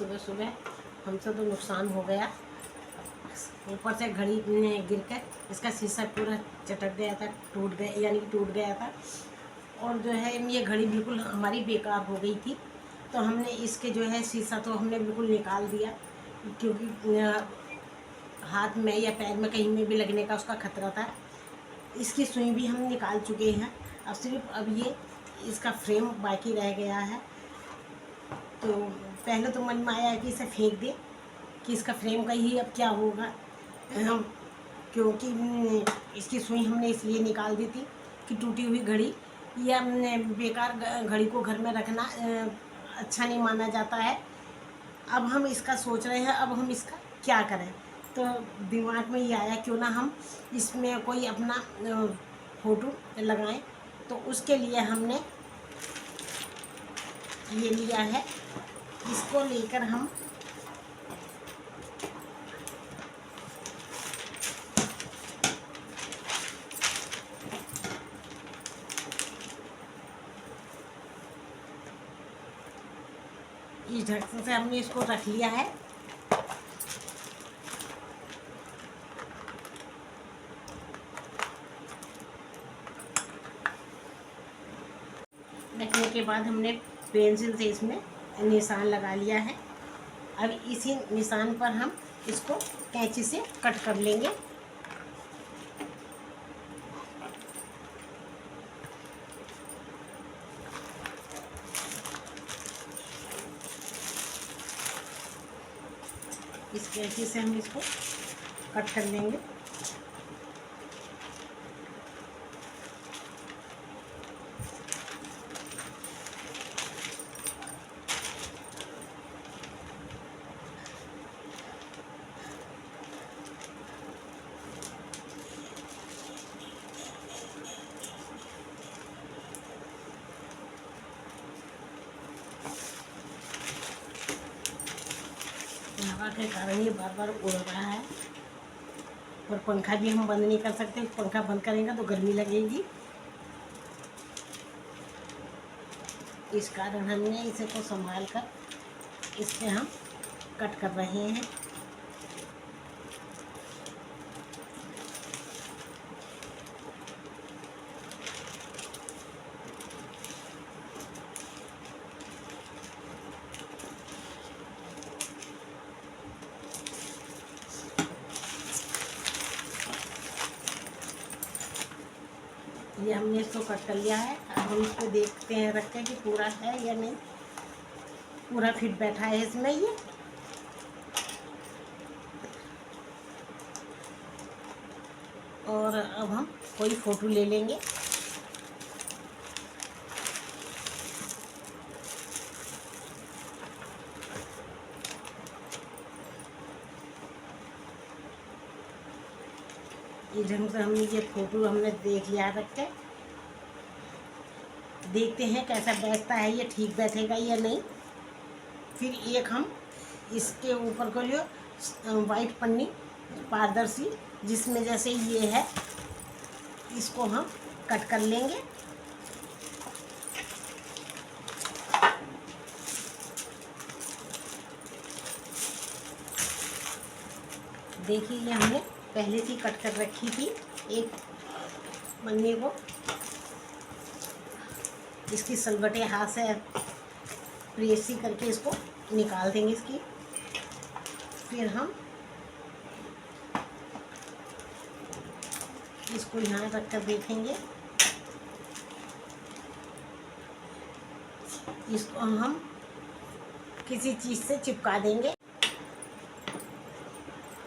सुबह सुबह हमसे तो नुकसान हो गया। ऊपर से घड़ी गिर कर इसका शीशा पूरा चटक गया था, टूट गया, यानी कि टूट गया था। और जो है ये घड़ी बिल्कुल हमारी बेकार हो गई थी। तो हमने इसके जो है शीशा तो हमने बिल्कुल निकाल दिया, क्योंकि हाथ में या पैर में कहीं में भी लगने का उसका खतरा था। इसकी सुई भी हम निकाल चुके हैं। अब सिर्फ अब ये इसका फ्रेम बाकी रह गया है। तो पहले तो मन में आया कि इसे फेंक दे, कि इसका फ्रेम का ही अब क्या होगा। हम क्योंकि इसकी सुई हमने इसलिए निकाल दी थी कि टूटी हुई घड़ी या बेकार घड़ी को घर में रखना अच्छा नहीं माना जाता है। अब हम इसका सोच रहे हैं, अब हम इसका क्या करें। तो दिमाग में ये आया क्यों ना हम इसमें कोई अपना फ़ोटो लगाएं। तो उसके लिए हमने ये लिया है। इसको लेकर हम इस ढक्कन से हमने इसको रख लिया है। रखने के बाद हमने पेंसिल से इसमें निशान लगा लिया है। अब इसी निशान पर हम इसको कैंची से कट कर लेंगे। इस कैंची से हम इसको कट कर लेंगे। हवा के कारण ये बार बार उड़ रहा है। और पंखा भी हम बंद नहीं कर सकते, पंखा बंद करेंगे तो गर्मी लगेगी। इस कारण हमने इसे को संभाल कर इससे हम कट कर रहे हैं। ये हमने इसको कट कर लिया है। अब हम इसको देखते हैं रख के कि पूरा है या नहीं, पूरा फिट बैठा है इसमें ये। और अब हम कोई फ़ोटो ले लेंगे। इस ढंग से हमने ये फ़ोटो हमने देख लिया रख के। देखते हैं कैसा बैठता है, ये ठीक बैठेगा या नहीं। फिर एक हम इसके ऊपर को लियो वाइट पन्नी पारदर्शी, जिसमें जैसे ये है, इसको हम कट कर लेंगे। देखिए ये हमने पहले से कट कर रखी थी एक पन्नी को। इसकी सलवटें हाथ से प्रेस ही करके इसको निकाल देंगे इसकी। फिर हम इसको यहाँ रख कर देखेंगे। इसको हम किसी चीज़ से चिपका देंगे।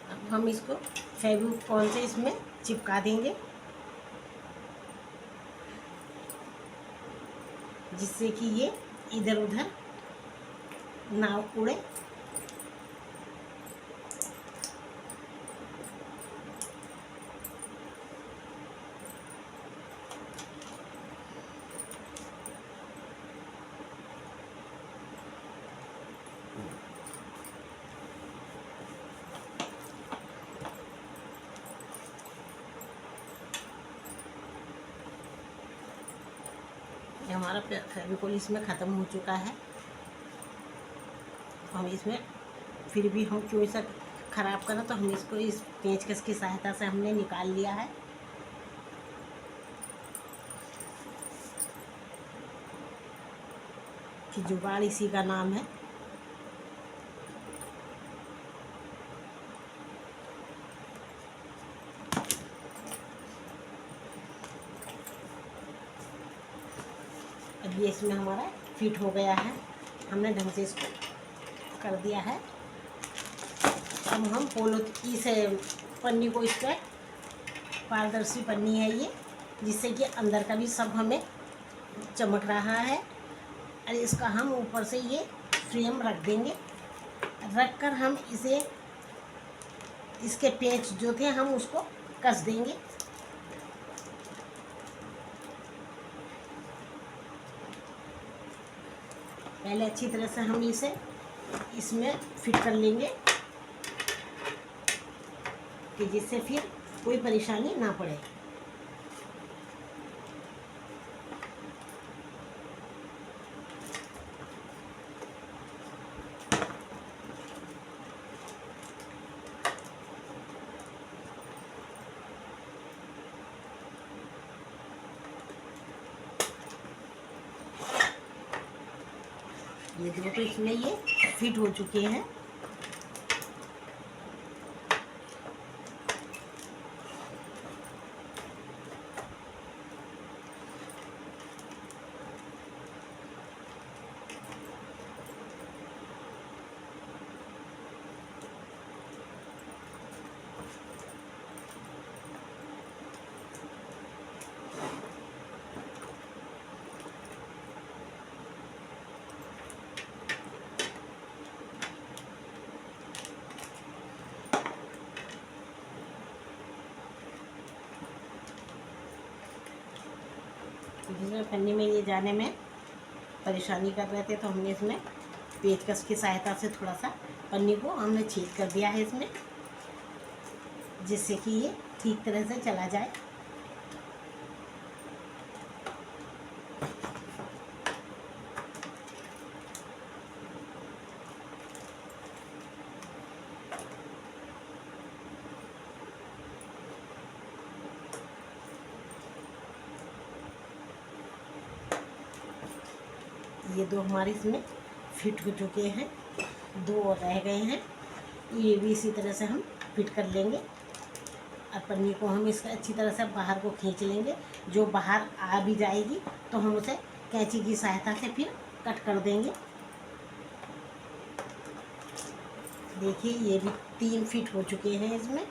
अब हम इसको फेविकोल से इसमें चिपका देंगे, जिससे कि ये इधर उधर ना उड़े। हमारा फेविकोल इसमें ख़त्म हो चुका है। हम इसमें फिर भी हम क्यों इसे ख़राब करें, तो हम इसको इस पेंचकस की सहायता से हमने निकाल लिया है। कि जुगाड़ इसी का नाम है। अब ये इसमें हमारा फिट हो गया है, हमने ढंग से इसको कर दिया है। अब हम इस पन्नी को, इस पर पारदर्शी पन्नी है ये, जिससे कि अंदर का भी सब हमें चमक रहा है। और इसका हम ऊपर से ये फ्रेम रख देंगे। रख कर हम इसे, इसके पेच जो थे हम उसको कस देंगे। पहले अच्छी तरह से हम इसे इसमें फिट कर लेंगे, कि जिससे फिर कोई परेशानी ना पड़े। ये दो तो इसमें ये फिट हो चुके हैं। जिसमें पन्नी में ये जाने में परेशानी कर रहे थे, तो हमने इसमें पेचकस की सहायता से थोड़ा सा पन्नी को हमने छेद कर दिया है इसमें, जिससे कि ये ठीक तरह से चला जाए। ये दो हमारे इसमें फिट हो चुके हैं, दो और रह गए हैं। ये भी इसी तरह से हम फिट कर लेंगे। और पन्नी को हम इसका अच्छी तरह से बाहर को खींच लेंगे। जो बाहर आ भी जाएगी तो हम उसे कैंची की सहायता से फिर कट कर देंगे। देखिए ये भी 3 फिट हो चुके हैं इसमें।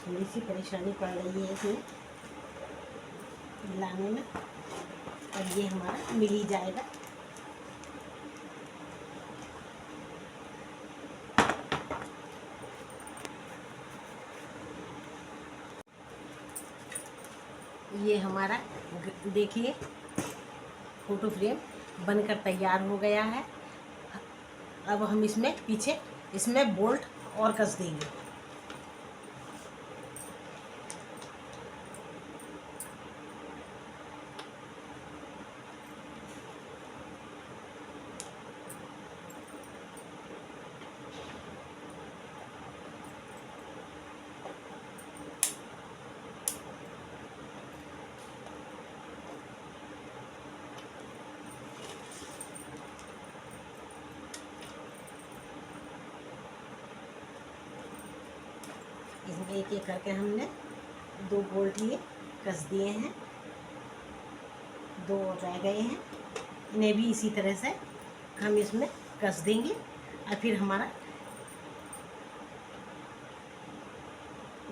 थोड़ी सी परेशानी पड़ रही है इसमें मिलाने में, और ये हमारा मिल ही जाएगा। ये हमारा देखिए फोटो फ्रेम बनकर तैयार हो गया है। अब हम इसमें पीछे इसमें बोल्ट और कस देंगे। इसमें एक एक करके हमने 2 बोल्ट ये कस दिए हैं, 2 रह गए हैं। इन्हें भी इसी तरह से हम इसमें कस देंगे। और फिर हमारा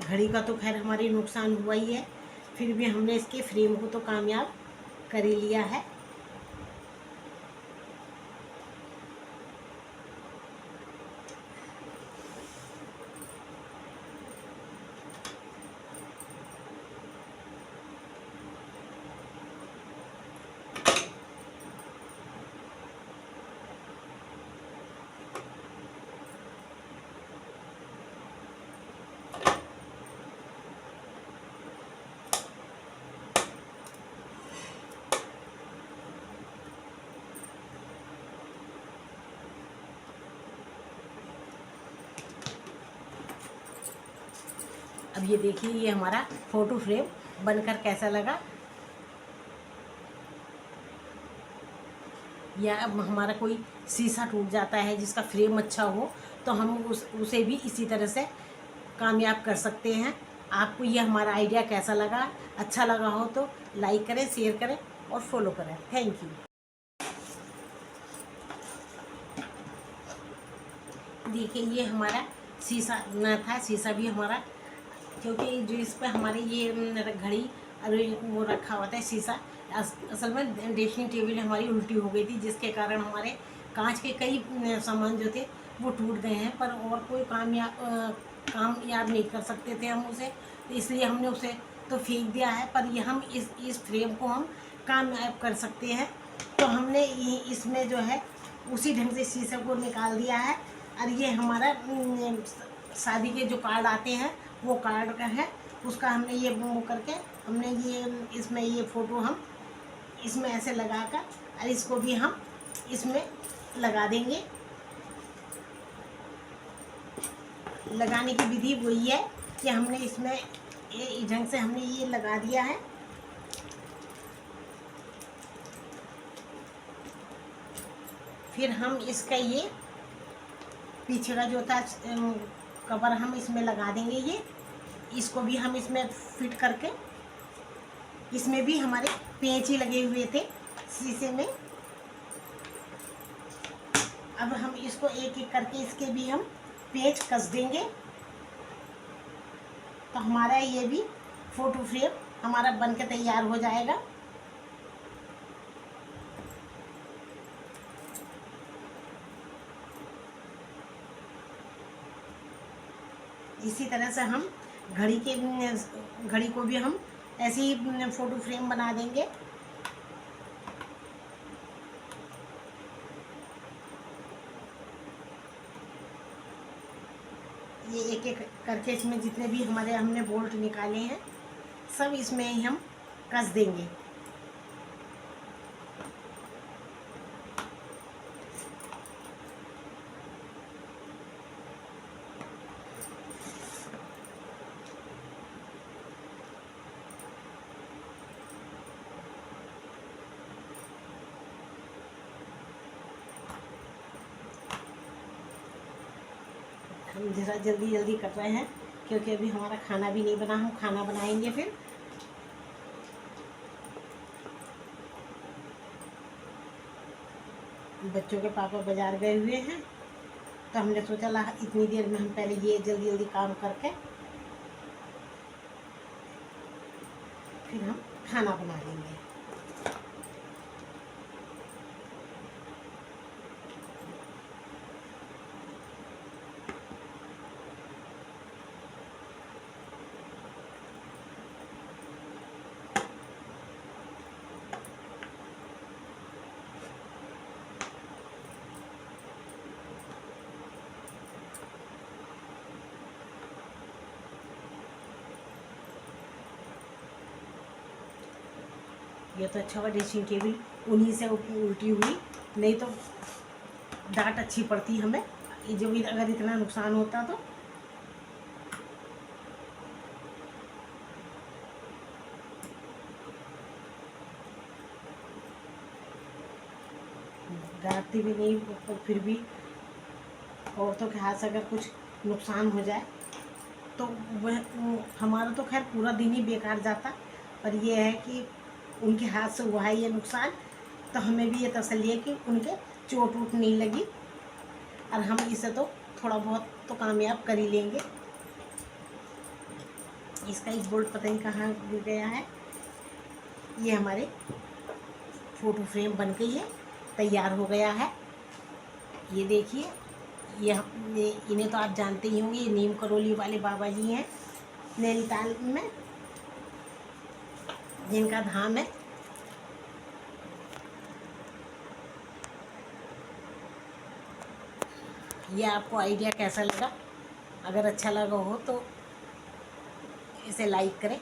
घड़ी का तो खैर हमारी नुकसान हुआ ही है, फिर भी हमने इसके फ्रेम को तो कामयाब कर ही लिया है। अब ये देखिए, ये हमारा फ़ोटो फ्रेम बनकर कैसा लगा। या अब हमारा कोई शीशा टूट जाता है जिसका फ्रेम अच्छा हो, तो हम उसे भी इसी तरह से कामयाब कर सकते हैं। आपको ये हमारा आइडिया कैसा लगा? अच्छा लगा हो तो लाइक करें, शेयर करें और फॉलो करें। Thank you. देखिए, ये हमारा शीशा न था, शीशा भी हमारा, क्योंकि जो इस पर हमारे ये घड़ी और वो रखा हुआ था शीशा, असल में ड्रेसिंग टेबल हमारी उल्टी हो गई थी, जिसके कारण हमारे कांच के कई सामान जो थे वो टूट गए हैं। पर और कोई कामयाब नहीं कर सकते थे हम उसे, तो इसलिए हमने उसे तो फेंक दिया है। पर ये हम इस फ्रेम को हम कामयाब कर सकते हैं। तो हमने इसमें जो है उसी ढंग से शीशे को निकाल दिया है। और ये हमारा शादी के जो कार्ड आते हैं वो कार्ड का है, उसका हमने ये वो करके हमने ये इसमें ये फ़ोटो हम इसमें ऐसे लगाकर और इसको भी हम इसमें लगा देंगे। लगाने की विधि वही है कि हमने इसमें ये ढंग से हमने ये लगा दिया है। फिर हम इसका ये पीछे का जो था कवर हम इसमें लगा देंगे। ये इसको भी हम इसमें फिट करके, इसमें भी हमारे पेंच ही लगे हुए थे शीशे में। अब हम इसको एक एक करके इसके भी हम पेंच कस देंगे, तो हमारा ये भी फ़ोटो फ्रेम हमारा बन के तैयार हो जाएगा। इसी तरह से हम घड़ी को भी हम ऐसे ही फ़ोटो फ्रेम बना देंगे। ये एक एक करके इसमें जितने भी हमारे हमने बोल्ट निकाले हैं सब इसमें ही हम कस देंगे। हम ज़रा जल्दी जल्दी कर रहे हैं क्योंकि अभी हमारा खाना भी नहीं बना, हम खाना बनाएंगे फिर। बच्चों के पापा बाज़ार गए हुए हैं, तो हमने सोचा ला इतनी देर में हम पहले ये जल्दी जल्दी काम करके फिर हम खाना बना लेंगे। ये तो अच्छा हुआ ड्रेसिंग टेबल उन्हीं से उल्टी हुई, नहीं तो डांट अच्छी पड़ती हमें, ये जो भी अगर इतना नुकसान होता तो। डांटती भी नहीं, पर फिर भी औरतों के हाथ से अगर कुछ नुकसान हो जाए तो वह हमारा तो खैर पूरा दिन ही बेकार जाता। पर यह है कि उनके हाथ से हुआ है ये नुकसान, तो हमें भी ये तसल्ली है कि उनके चोट वोट नहीं लगी और हम इसे तो थोड़ा बहुत तो कामयाब कर ही लेंगे। इसका एक बोल्ट पता नहीं कहाँ गिर गया है। ये हमारे फ़ोटो फ्रेम बन गई है, तैयार हो गया है। ये देखिए, इन्हें तो आप जानते ही होंगे, ये नीम करौली वाले बाबा जी हैं नैनीताल में, जिनका धाम है। ये आपको आइडिया कैसा लगा? अगर अच्छा लगा हो तो इसे लाइक करें।